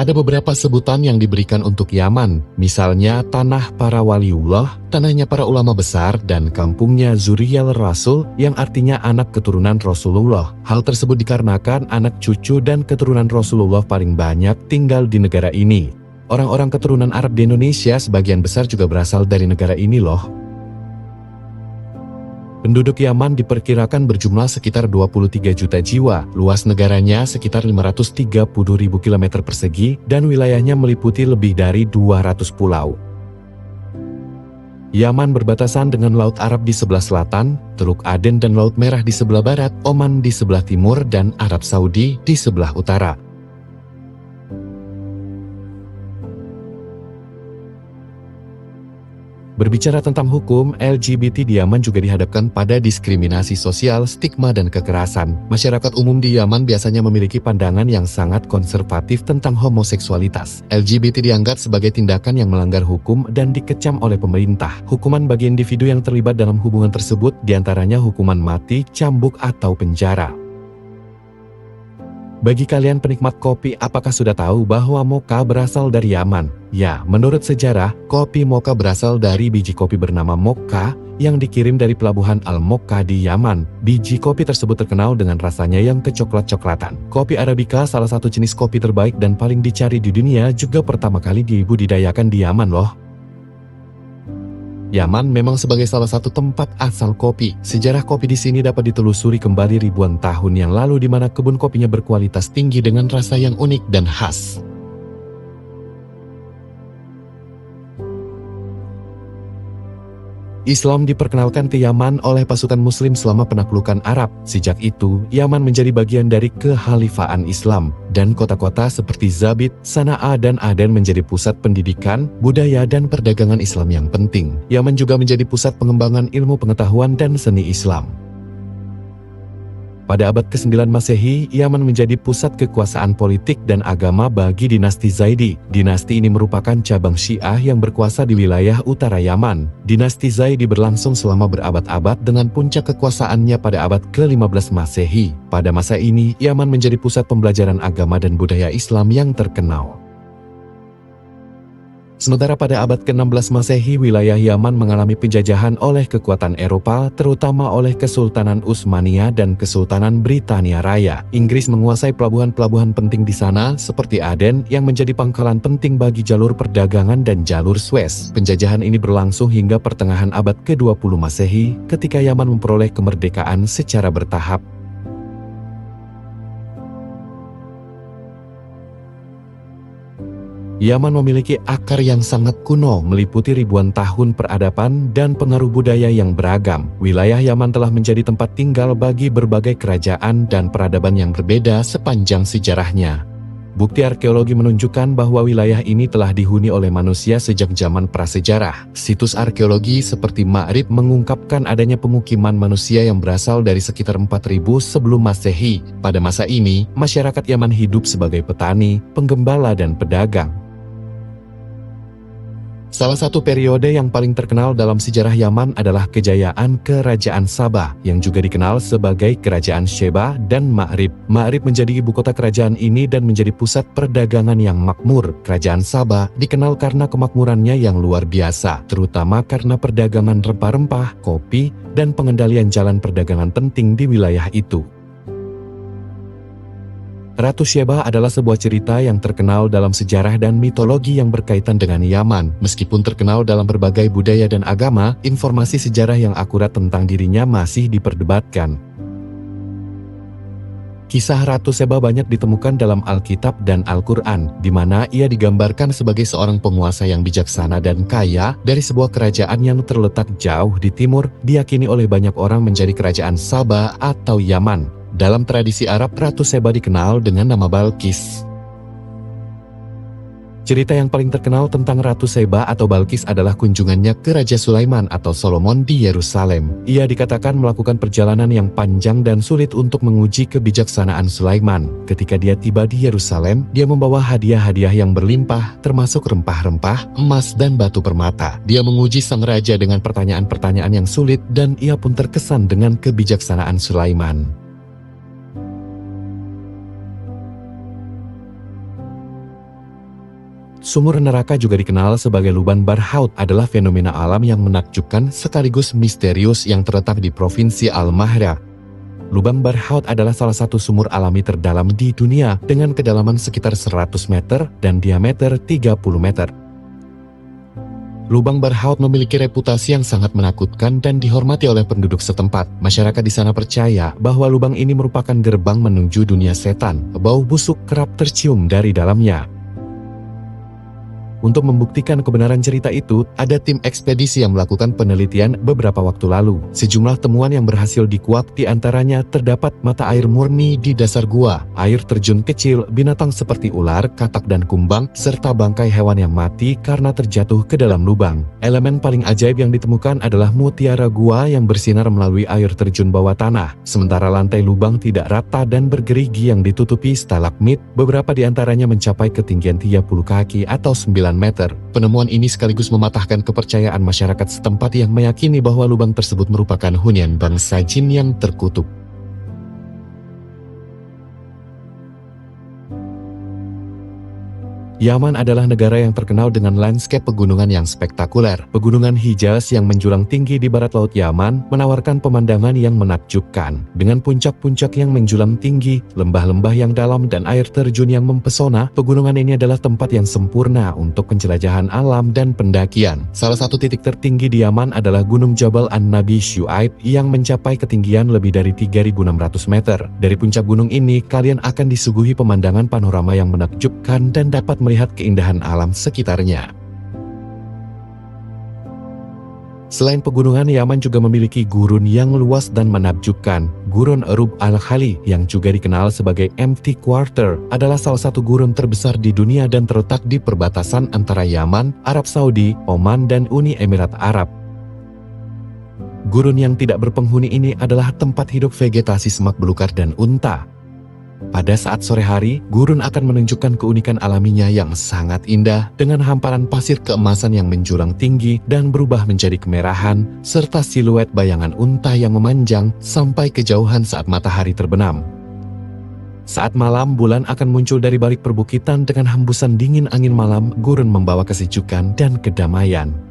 Ada beberapa sebutan yang diberikan untuk Yaman, misalnya tanah para waliullah, tanahnya para ulama besar, dan kampungnya Zuriyal Rasul yang artinya anak keturunan Rasulullah. Hal tersebut dikarenakan anak cucu dan keturunan Rasulullah paling banyak tinggal di negara ini. Orang-orang keturunan Arab di Indonesia sebagian besar juga berasal dari negara ini loh. Penduduk Yaman diperkirakan berjumlah sekitar 23 juta jiwa, luas negaranya sekitar 530.000 km persegi, dan wilayahnya meliputi lebih dari 200 pulau. Yaman berbatasan dengan Laut Arab di sebelah selatan, Teluk Aden dan Laut Merah di sebelah barat, Oman di sebelah timur, dan Arab Saudi di sebelah utara. Berbicara tentang hukum, LGBT di Yaman juga dihadapkan pada diskriminasi sosial, stigma, dan kekerasan. Masyarakat umum di Yaman biasanya memiliki pandangan yang sangat konservatif tentang homoseksualitas. LGBT dianggap sebagai tindakan yang melanggar hukum dan dikecam oleh pemerintah. Hukuman bagi individu yang terlibat dalam hubungan tersebut diantaranya hukuman mati, cambuk, atau penjara. Bagi kalian penikmat kopi, apakah sudah tahu bahwa mocha berasal dari Yaman? Ya, menurut sejarah, kopi mocha berasal dari biji kopi bernama mocha yang dikirim dari pelabuhan Al-Mocha di Yaman. Biji kopi tersebut terkenal dengan rasanya yang kecoklat-coklatan. Kopi Arabica, salah satu jenis kopi terbaik dan paling dicari di dunia, juga pertama kali dibudidayakan di Yaman loh. Yaman memang sebagai salah satu tempat asal kopi. Sejarah kopi di sini dapat ditelusuri kembali ribuan tahun yang lalu di mana kebun kopinya berkualitas tinggi dengan rasa yang unik dan khas. Islam diperkenalkan ke Yaman oleh pasukan Muslim selama penaklukan Arab. Sejak itu, Yaman menjadi bagian dari kehalifaan Islam, dan kota-kota seperti Zabid, Sana'a, dan Aden menjadi pusat pendidikan, budaya, dan perdagangan Islam yang penting. Yaman juga menjadi pusat pengembangan ilmu pengetahuan dan seni Islam. Pada abad ke-9 Masehi, Yaman menjadi pusat kekuasaan politik dan agama bagi dinasti Zaidi. Dinasti ini merupakan cabang Syiah yang berkuasa di wilayah utara Yaman. Dinasti Zaidi berlangsung selama berabad-abad dengan puncak kekuasaannya pada abad ke-15 Masehi. Pada masa ini, Yaman menjadi pusat pembelajaran agama dan budaya Islam yang terkenal. Sementara pada abad ke-16 Masehi, wilayah Yaman mengalami penjajahan oleh kekuatan Eropa, terutama oleh Kesultanan Utsmaniyah dan Kesultanan Britania Raya. Inggris menguasai pelabuhan-pelabuhan penting di sana, seperti Aden, yang menjadi pangkalan penting bagi jalur perdagangan dan jalur Suez. Penjajahan ini berlangsung hingga pertengahan abad ke-20 Masehi, ketika Yaman memperoleh kemerdekaan secara bertahap. Yaman memiliki akar yang sangat kuno, meliputi ribuan tahun peradaban dan pengaruh budaya yang beragam. Wilayah Yaman telah menjadi tempat tinggal bagi berbagai kerajaan dan peradaban yang berbeda sepanjang sejarahnya. Bukti arkeologi menunjukkan bahwa wilayah ini telah dihuni oleh manusia sejak zaman prasejarah. Situs arkeologi seperti Ma'rib mengungkapkan adanya pemukiman manusia yang berasal dari sekitar 4000 sebelum Masehi. Pada masa ini, masyarakat Yaman hidup sebagai petani, penggembala, dan pedagang. Salah satu periode yang paling terkenal dalam sejarah Yaman adalah kejayaan Kerajaan Sabah, yang juga dikenal sebagai Kerajaan Sheba dan Ma'rib. Ma'rib menjadi ibu kota kerajaan ini dan menjadi pusat perdagangan yang makmur. Kerajaan Sabah dikenal karena kemakmurannya yang luar biasa, terutama karena perdagangan rempah-rempah, kopi, dan pengendalian jalan perdagangan penting di wilayah itu. Ratu Sheba adalah sebuah cerita yang terkenal dalam sejarah dan mitologi yang berkaitan dengan Yaman. Meskipun terkenal dalam berbagai budaya dan agama, informasi sejarah yang akurat tentang dirinya masih diperdebatkan. Kisah Ratu Sheba banyak ditemukan dalam Alkitab dan Al-Quran, di mana ia digambarkan sebagai seorang penguasa yang bijaksana dan kaya dari sebuah kerajaan yang terletak jauh di timur, diyakini oleh banyak orang menjadi kerajaan Saba atau Yaman. Dalam tradisi Arab, Ratu Sheba dikenal dengan nama Balqis. Cerita yang paling terkenal tentang Ratu Sheba atau Balqis adalah kunjungannya ke Raja Sulaiman atau Solomon di Yerusalem. Ia dikatakan melakukan perjalanan yang panjang dan sulit untuk menguji kebijaksanaan Sulaiman. Ketika dia tiba di Yerusalem, dia membawa hadiah-hadiah yang berlimpah, termasuk rempah-rempah, emas, dan batu permata. Dia menguji sang raja dengan pertanyaan-pertanyaan yang sulit, dan ia pun terkesan dengan kebijaksanaan Sulaiman. Sumur neraka juga dikenal sebagai lubang Barhout adalah fenomena alam yang menakjubkan sekaligus misterius yang terletak di Provinsi Al-Mahra. Lubang Barhout adalah salah satu sumur alami terdalam di dunia dengan kedalaman sekitar 100 meter dan diameter 30 meter. Lubang Barhout memiliki reputasi yang sangat menakutkan dan dihormati oleh penduduk setempat. Masyarakat di sana percaya bahwa lubang ini merupakan gerbang menuju dunia setan. Bau busuk kerap tercium dari dalamnya. Untuk membuktikan kebenaran cerita itu, ada tim ekspedisi yang melakukan penelitian beberapa waktu lalu. Sejumlah temuan yang berhasil dikuak, di antaranya terdapat mata air murni di dasar gua, air terjun kecil, binatang seperti ular, katak dan kumbang, serta bangkai hewan yang mati karena terjatuh ke dalam lubang. Elemen paling ajaib yang ditemukan adalah mutiara gua yang bersinar melalui air terjun bawah tanah, sementara lantai lubang tidak rata dan bergerigi yang ditutupi stalagmit, beberapa di antaranya mencapai ketinggian 30 kaki atau 9 meter. Penemuan ini sekaligus mematahkan kepercayaan masyarakat setempat yang meyakini bahwa lubang tersebut merupakan hunian bangsa jin yang terkutuk. Yaman adalah negara yang terkenal dengan landscape pegunungan yang spektakuler. Pegunungan Hijaz yang menjulang tinggi di barat laut Yaman menawarkan pemandangan yang menakjubkan. Dengan puncak-puncak yang menjulang tinggi, lembah-lembah yang dalam dan air terjun yang mempesona, pegunungan ini adalah tempat yang sempurna untuk penjelajahan alam dan pendakian. Salah satu titik tertinggi di Yaman adalah Gunung Jabal An-Nabi Syuaib yang mencapai ketinggian lebih dari 3.600 meter. Dari puncak gunung ini, kalian akan disuguhi pemandangan panorama yang menakjubkan dan dapat melihat keindahan alam sekitarnya. Selain pegunungan, Yaman juga memiliki gurun yang luas dan menakjubkan. Gurun Rub al-Khali yang juga dikenal sebagai Empty Quarter adalah salah satu gurun terbesar di dunia dan terletak di perbatasan antara Yaman, Arab Saudi, Oman, dan Uni Emirat Arab. Gurun yang tidak berpenghuni ini adalah tempat hidup vegetasi semak belukar dan unta. Pada saat sore hari, gurun akan menunjukkan keunikan alaminya yang sangat indah dengan hamparan pasir keemasan yang menjulang tinggi dan berubah menjadi kemerahan, serta siluet bayangan unta yang memanjang sampai kejauhan saat matahari terbenam. Saat malam, bulan akan muncul dari balik perbukitan dengan hembusan dingin angin malam. Gurun membawa kesejukan dan kedamaian.